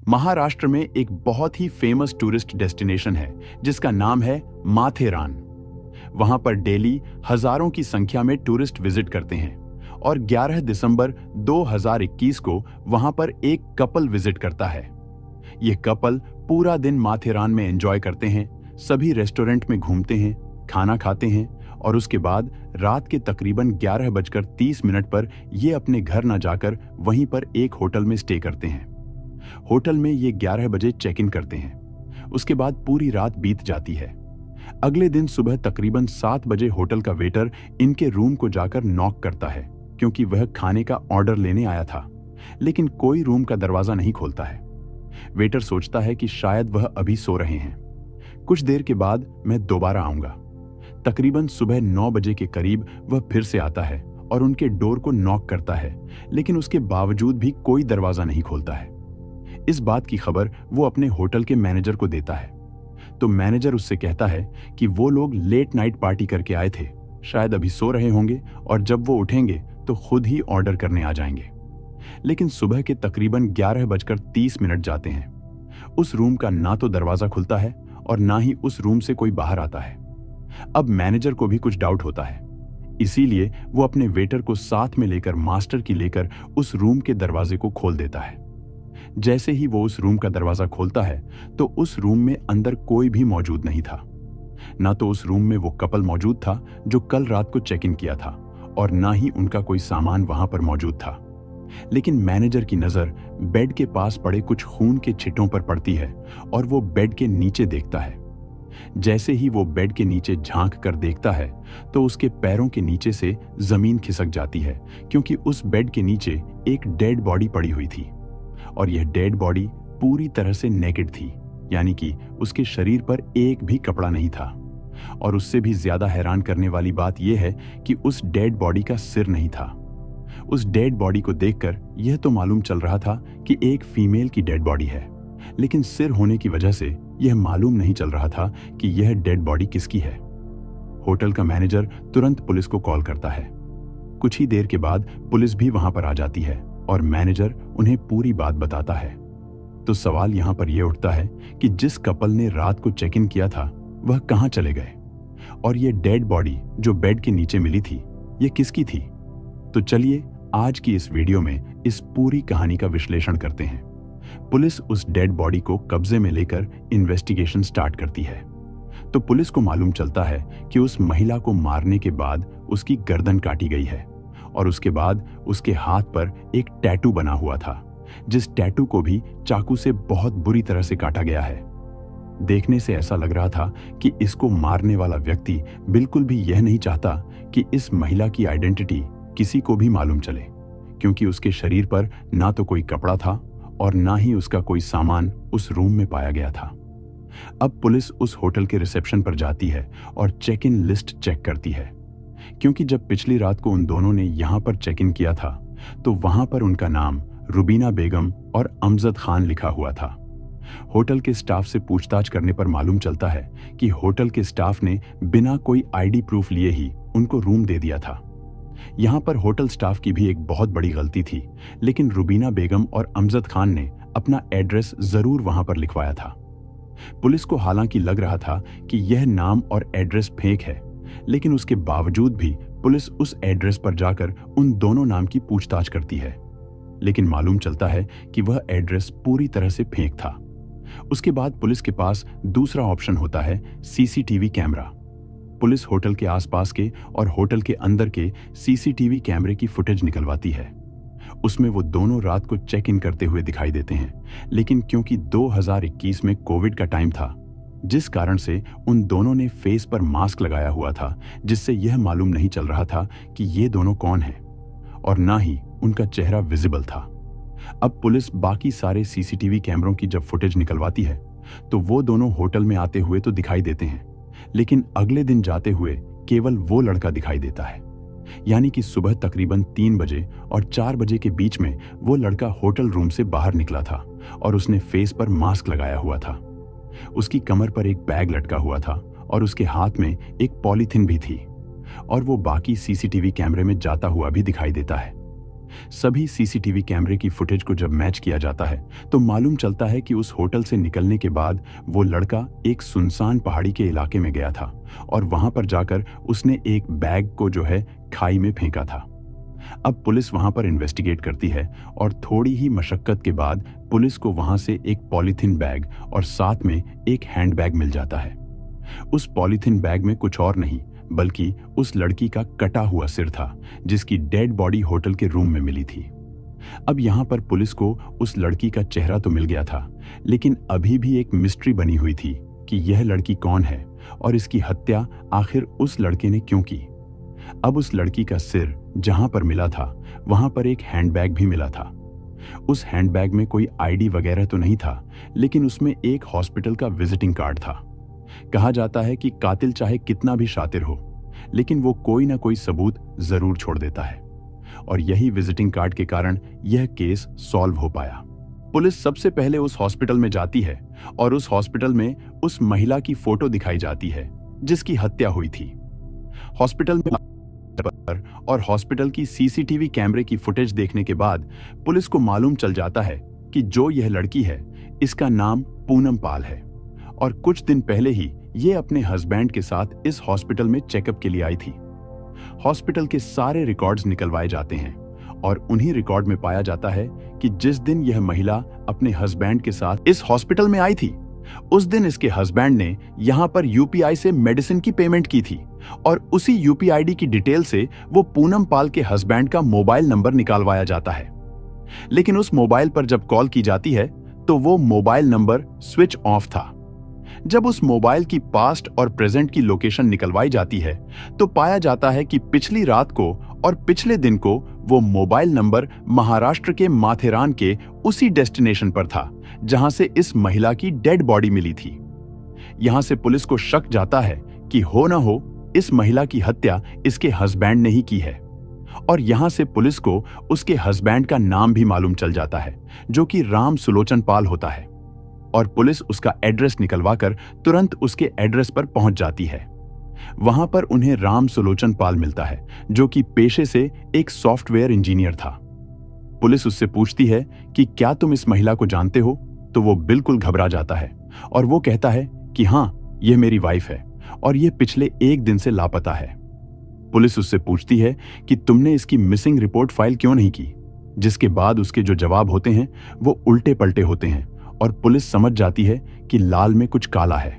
महाराष्ट्र में एक बहुत ही फेमस टूरिस्ट डेस्टिनेशन है जिसका नाम है माथेरान। वहां पर डेली हजारों की संख्या में टूरिस्ट विजिट करते हैं और 11 दिसंबर 2021 को वहां पर एक कपल विजिट करता है। यह कपल पूरा दिन माथेरान में एंजॉय करते हैं, सभी रेस्टोरेंट में घूमते हैं, खाना खाते हैं और उसके बाद रात के तकरीबन 11:30 पर ये अपने घर न जाकर वहीं पर एक होटल में स्टे करते हैं। होटल में ये 11 बजे चेक इन करते हैं। उसके बाद पूरी रात बीत जाती है। अगले दिन सुबह तकरीबन 7 बजे होटल का वेटर इनके रूम को जाकर नॉक करता है क्योंकि वह खाने का ऑर्डर लेने आया था, लेकिन कोई रूम का दरवाजा नहीं खोलता है। वेटर सोचता है कि शायद वह अभी सो रहे हैं। कुछ देर के बाद मैं दोबारा आऊंगा। तकरीबन सुबह 9 बजे के करीब वह फिर से आता है और उनके डोर को नॉक करता है, लेकिन उसके बावजूद भी कोई दरवाजा नहीं खोलता है। इस बात की खबर वो अपने होटल के मैनेजर को देता है, तो मैनेजर उससे कहता है कि वो लोग लेट नाइट पार्टी करके आए थे, शायद अभी सो रहे होंगे और जब वो उठेंगे तो खुद ही ऑर्डर करने आ जाएंगे। लेकिन सुबह के तकरीबन 11:30 जाते हैं। उस रूम का ना तो दरवाजा खुलता है और ना ही उस रूम से कोई बाहर आता है। अब मैनेजर को भी कुछ डाउट होता है, इसीलिए वो अपने वेटर को साथ में लेकर मास्टर की लेकर उस रूम के दरवाजे को खोल देता है। जैसे ही वो उस रूम का दरवाजा खोलता है तो उस रूम में अंदर कोई भी मौजूद नहीं था। ना तो उस रूम में वो कपल मौजूद था जो कल रात को चेक इन किया था और ना ही उनका कोई सामान वहां पर मौजूद था। लेकिन मैनेजर की नजर बेड के पास पड़े कुछ खून के छिटों पर पड़ती है और वो बेड के नीचे देखता है। जैसे ही वो बेड के नीचे झांक कर देखता है तो उसके पैरों के नीचे से जमीन खिसक जाती है क्योंकि उस बेड के नीचे एक डेड बॉडी पड़ी हुई थी और यह डेड बॉडी पूरी तरह से नेकेड थी, यानी कि उसके शरीर पर एक भी कपड़ा नहीं था। और उससे भी ज्यादा हैरान करने वाली बात यह है कि उस डेड बॉडी का सिर नहीं था। उस डेड बॉडी को देखकर यह तो मालूम चल रहा था कि एक फीमेल की डेड बॉडी है, लेकिन सिर होने की वजह से यह मालूम नहीं चल रहा था कि यह डेड बॉडी किसकी है। होटल का मैनेजर तुरंत पुलिस को कॉल करता है। कुछ ही देर के बाद पुलिस भी वहां पर आ जाती है और मैनेजर उन्हें पूरी बात बताता है। तो सवाल यहां पर यह उठता है कि जिस कपल ने रात को चेक इन किया था वह कहां चले गए और यह डेड बॉडी जो बेड के नीचे मिली थी यह किसकी थी। तो चलिए आज की इस वीडियो में इस पूरी कहानी का विश्लेषण करते हैं। पुलिस उस डेड बॉडी को कब्जे में लेकर इन्वेस्टिगेशन स्टार्ट करती है। तो पुलिस को मालूम चलता है कि उस महिला को मारने के बाद उसकी गर्दन काटी गई है और उसके बाद उसके हाथ पर एक टैटू बना हुआ था, जिस टैटू को भी चाकू से बहुत बुरी तरह से काटा गया है। देखने से ऐसा लग रहा था कि इसको मारने वाला व्यक्ति बिल्कुल भी यह नहीं चाहता कि इस महिला की आइडेंटिटी किसी को भी मालूम चले, क्योंकि उसके शरीर पर ना तो कोई कपड़ा था और ना ही उसका कोई सामान उस रूम में पाया गया था। अब पुलिस उस होटल के रिसेप्शन पर जाती है और चेक इन लिस्ट चेक करती है, क्योंकि जब पिछली रात को उन दोनों ने यहां पर चेक इन किया था तो वहां पर उनका नाम रुबीना बेगम और अमजद खान लिखा हुआ था। होटल के स्टाफ से पूछताछ करने पर मालूम चलता है कि होटल के स्टाफ ने बिना कोई आईडी प्रूफ लिए ही उनको रूम दे दिया था। यहां पर होटल स्टाफ की भी एक बहुत बड़ी गलती थी, लेकिन रुबीना बेगम और अमजद खान ने अपना एड्रेस जरूर वहां पर लिखवाया था। पुलिस को हालांकि लग रहा था कि यह नाम और एड्रेस फेक है, लेकिन उसके बावजूद भी पुलिस उस एड्रेस पर जाकर उन दोनों नाम की पूछताछ करती है, लेकिन मालूम चलता है कि वह एड्रेस पूरी तरह से फेक था। उसके बाद पुलिस के पास दूसरा ऑप्शन होता है सीसीटीवी कैमरा। पुलिस होटल के आसपास के और होटल के अंदर के सीसीटीवी कैमरे की फुटेज निकलवाती है। उसमें वो दोनों रात को चेक इन करते हुए दिखाई देते हैं, लेकिन क्योंकि 2021 में कोविड का टाइम था, जिस कारण से उन दोनों ने फेस पर मास्क लगाया हुआ था, जिससे यह मालूम नहीं चल रहा था कि ये दोनों कौन हैं और ना ही उनका चेहरा विजिबल था। अब पुलिस बाकी सारे सीसीटीवी कैमरों की जब फुटेज निकलवाती है तो वो दोनों होटल में आते हुए तो दिखाई देते हैं, लेकिन अगले दिन जाते हुए केवल वो लड़का दिखाई देता है। यानी कि सुबह तकरीबन 3 बजे और 4 बजे के बीच में वो लड़का होटल रूम से बाहर निकला था और उसने फेस पर मास्क लगाया हुआ था। उसकी कमर पर एक बैग लटका हुआ था और उसके हाथ में एक पॉलीथिन भी थी और वो बाकी सीसीटीवी कैमरे में जाता हुआ भी दिखाई देता है। सभी सीसीटीवी कैमरे की फुटेज को जब मैच किया जाता है तो मालूम चलता है कि उस होटल से निकलने के बाद वो लड़का एक सुनसान पहाड़ी के इलाके में गया था और वहां पर जाकर उसने एक बैग को जो है खाई में फेंका था। अब पुलिस वहां पर इन्वेस्टिगेट करती है और थोड़ी ही मशक्कत के बाद पुलिस को वहां से एक पॉलीथीन बैग और साथ में एक हैंडबैग मिल जाता है। उस पॉलीथीन बैग में कुछ और नहीं बल्कि उस लड़की का कटा हुआ सिर था जिसकी डेड बॉडी होटल के रूम में मिली थी। अब यहां पर पुलिस को उस लड़की का चेहरा तो मिल गया था, लेकिन अभी भी एक मिस्ट्री बनी हुई थी कि यह लड़की कौन है और इसकी हत्या आखिर उस लड़के ने क्यों की। अब उस लड़की का सिर जहां पर मिला था वहां पर एक हैंडबैग भी मिला था। उस हैंडबैग में कोई आईडी वगैरह तो नहीं था, लेकिन उसमें एक हॉस्पिटल का विजिटिंग कार्ड था। कहा जाता है कि कातिल चाहे कितना भी शातिर हो, लेकिन वो कोई ना कोई सबूत जरूर छोड़ देता है और यही विजिटिंग कार्ड के कारण यह केस सॉल्व हो पाया। पुलिस सबसे पहले उस हॉस्पिटल में जाती है और उस हॉस्पिटल में उस महिला की फोटो दिखाई जाती है जिसकी हत्या हुई थी। हॉस्पिटल में और हॉस्पिटल की सीसीटीवी कैमरे की फुटेज देखने के बाद पुलिस को मालूम चल जाता है कि जो यह लड़की है इसका नाम पूनम पाल है और कुछ दिन पहले ही ये अपने हस्बैंड के साथ इस हॉस्पिटल में चेकअप के लिए आई थी। हॉस्पिटल के सारे रिकॉर्ड्स निकलवाए जाते हैं और उन्हीं रिकॉर्ड में पाया जाता है कि जिस दिन यह महिला अपने हस्बैंड के साथ इस हॉस्पिटल में आई थी उस दिन इसके हस्बैंड ने यहां पर यूपीआई से मेडिसिन की पेमेंट की थी और उसी यूपीआईडी की डिटेल से वो पूनम पाल के हस्बैंड का मोबाइल नंबर निकालवाया जाता है। लेकिन उस मोबाइल पर जब कॉल की जाती है तो वो मोबाइल नंबर स्विच ऑफ था। जब उस मोबाइल की पास्ट और प्रेजेंट की लोकेशन निकलवाई जाती है तो पाया जाता है कि पिछली रात को और पिछले दिन को वो मोबाइल नंबर महाराष्ट्र के माथेरान के उसी डेस्टिनेशन पर था जहां से इस महिला की डेड बॉडी मिली थी। यहां से पुलिस को शक जाता है कि हो ना हो इस महिला की हत्या इसके हस्बैंड ने ही की है और यहां से पुलिस को उसके हस्बैंड का नाम भी मालूम चल जाता है जो कि राम सुलोचन पाल होता है और पुलिस उसका एड्रेस निकलवाकर तुरंत उसके एड्रेस पर पहुंच जाती है। वहां पर उन्हें राम सुलोचन पाल मिलता है जो कि पेशे से एक सॉफ्टवेयर इंजीनियर था। पुलिस उससे पूछती है कि क्या तुम इस महिला को जानते हो, तो वो बिल्कुल घबरा जाता है और वो कहता है कि हाँ, यह मेरी वाइफ है और यह पिछले एक दिन से लापता है। पुलिस उससे पूछती है कि तुमने इसकी मिसिंग रिपोर्ट फाइल क्यों नहीं की, जिसके बाद उसके जो जवाब होते हैं वो उल्टे पलटे होते हैं और पुलिस समझ जाती है कि लाल में कुछ काला है।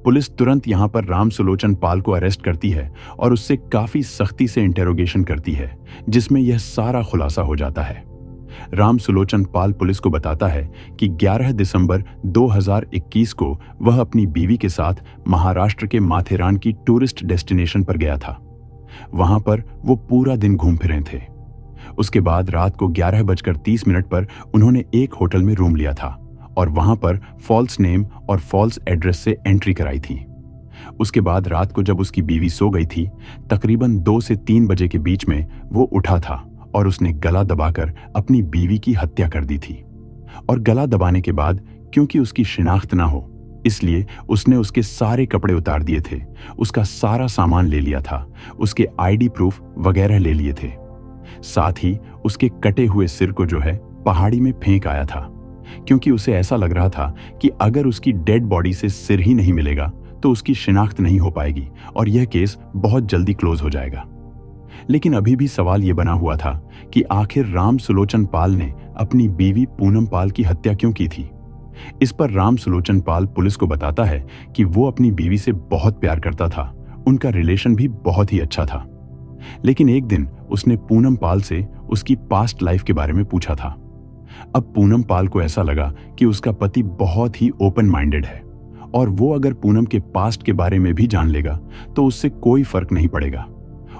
पुलिस तुरंत यहां पर राम सुलोचन पाल को अरेस्ट करती है और उससे काफी सख्ती से इंटेरोगेशन करती है जिसमें यह सारा खुलासा हो जाता है। राम सुलोचन पाल पुलिस को बताता है कि 11 दिसंबर 2021 को वह अपनी बीवी के साथ महाराष्ट्र के माथेरान की टूरिस्ट डेस्टिनेशन पर गया था। वहां पर वो पूरा दिन घूम फिरे थे। उसके बाद रात को 11:30 पर उन्होंने एक होटल में रूम लिया था और वहां पर फॉल्स नेम और फॉल्स एड्रेस से एंट्री कराई थी। उसके बाद रात को जब उसकी बीवी सो गई थी, तकरीबन 2 से 3 बजे के बीच में वो उठा था और उसने गला दबाकर अपनी बीवी की हत्या कर दी थी। और गला दबाने के बाद क्योंकि उसकी शिनाख्त ना हो इसलिए उसने उसके सारे कपड़े उतार दिए थे, उसका सारा सामान ले लिया था, उसके आईडी प्रूफ वगैरह ले लिए थे। साथ ही उसके कटे हुए सिर को जो है पहाड़ी में फेंक आया था क्योंकि उसे ऐसा लग रहा था कि अगर उसकी डेड बॉडी से सिर ही नहीं मिलेगा तो उसकी शिनाख्त नहीं हो पाएगी और यह केस बहुत जल्दी क्लोज हो जाएगा। लेकिन अभी भी सवाल यह बना हुआ था कि आखिर राम सुलोचन पाल ने अपनी बीवी पूनम पाल की हत्या क्यों की थी। इस पर राम सुलोचन पाल पुलिस को बताता है कि वो अपनी बीवी से बहुत प्यार करता था, उनका रिलेशन भी बहुत ही अच्छा था। लेकिन एक दिन उसने पूनम पाल से उसकी पास्ट लाइफ के बारे में पूछा था। अब पूनम पाल को ऐसा लगा कि उसका पति बहुत ही ओपन माइंडेड है और वो अगर पूनम के पास्ट के बारे में भी जान लेगा तो उससे कोई फर्क नहीं पड़ेगा।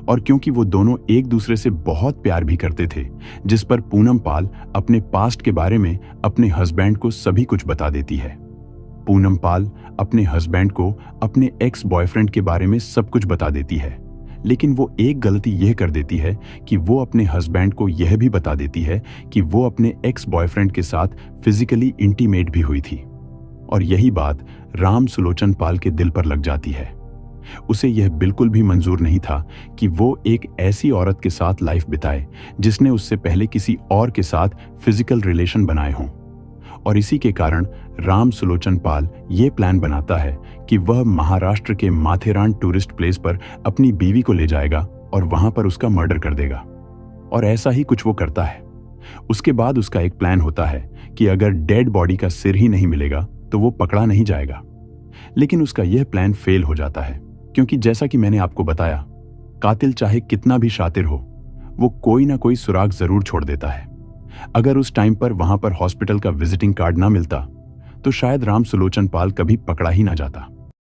और क्योंकि वो दोनों एक दूसरे से बहुत प्यार भी करते थे, जिस पर पूनम पाल अपने पास्ट के बारे में अपने हस्बैंड को सभी कुछ बता देती है। पूनम पाल अपने हस्बैंड को अपने एक्स बॉयफ्रेंड के बारे में सब कुछ बता देती है, लेकिन वो एक गलती यह कर देती है कि वो अपने हस्बैंड को यह भी बता देती है कि वो अपने एक्स बॉयफ्रेंड के साथ फिजिकली इंटीमेट भी हुई थी। और यही बात राम सुलोचन पाल के दिल पर लग जाती है। उसे यह बिल्कुल भी मंजूर नहीं था कि वो एक ऐसी औरत के साथ लाइफ बिताए जिसने उससे पहले किसी और के साथ फिजिकल रिलेशन बनाए हों। और इसी के कारण राम सुलोचन पाल ये प्लान बनाता है कि वह महाराष्ट्र के माथेरान टूरिस्ट प्लेस पर अपनी बीवी को ले जाएगा और वहां पर उसका मर्डर कर देगा। और ऐसा ही कुछ वो करता है। उसके बाद उसका एक प्लान होता है कि अगर डेड बॉडी का सिर ही नहीं मिलेगा तो वो पकड़ा नहीं जाएगा। लेकिन उसका यह प्लान फेल हो जाता है, क्योंकि जैसा कि मैंने आपको बताया, कातिल चाहे कितना भी शातिर हो, वो कोई ना कोई सुराग जरूर छोड़ देता है। अगर उस टाइम पर वहां पर हॉस्पिटल का विजिटिंग कार्ड ना मिलता तो शायद राम सुलोचन पाल कभी पकड़ा ही ना जाता।